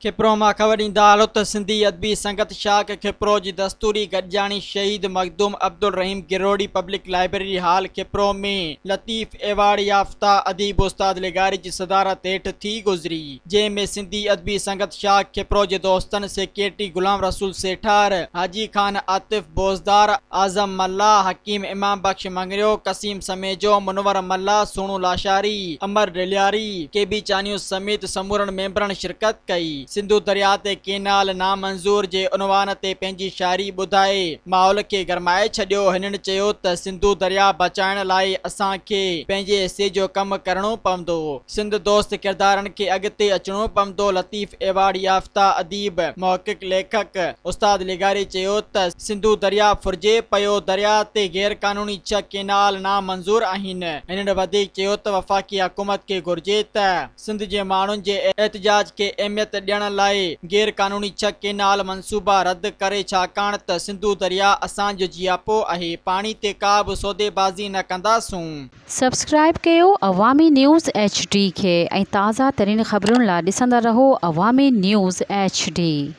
खिप्रो मां ख़बर ईंदा हलो त सिंधी अदबी संगत शाख खिप्रो जी दस्तूरी गॾिजाणी शहीद मखदूम अब्दुल रहीम गिरोड़ी पब्लिक लाइब्रेरी हाल खिप्रो में लतीफ़ एवार्ड याफ़्ता अदीब उस्ताद लिगारी जी सदारत हेठि थी गुज़री, जंहिंमें सिंधी अदबी संगत शाख खिप्रो जे दोस्तनि सेक्रेटरी गुलाम रसूल सेठार, हाजी खान आतिफ बोज़दार, आज़म मल्ला, हकीम इमाम बख्श मंगरियो, कसीम समेजो, मुनवर मल्ला, सोनू लाशारी, अमर डिलियारी, केबी चानियूं समेत समूरनि मेंबरनि शिरकत कई। सिंधु दरिया ते केनाल नामंज़ूर जे उनवान ते पंहिंजी शायरी ॿुधाए माहौल खे गरमाए छॾियो। हिननि चयो त सिंधु दरिया बचाइण लाइ असांखे पंहिंजे हिसे जो कमु करणो पवंदो, सिंध दोस्त किरदारनि खे अॻिते अचणो पवंदो। लतीफ़ एवार्ड याफ़्ता अदीब मुहक़िक़ लेखक उस्ताद लिगारी चयो त सिंधु दरिया फुरिजे पियो, दरिया ते गैर कानूनी 6 केनाल नामंज़ूर आहिनि। हिननि वधीक चयो त वफ़ाक़ी हुकूमत खे घुर्जे त सिंध जे माण्हुनि जे एहतिजाज खे अहमियत ॾियण लाइ गैर कानूनी 6 केनाल मंसूबा रद्द करे, छाकाणि त सिंधु दरिया असांजो जियापो आहे, पाणी ते का बि सौदेबाज़ी न कंदासूं। सब्सक्राइब कयो अवामी न्यूज़ HD खे ऐं ताज़ा तरीन ख़बरुनि लाइ ॾिसंदा रहो अवामी न्यूज़ HD।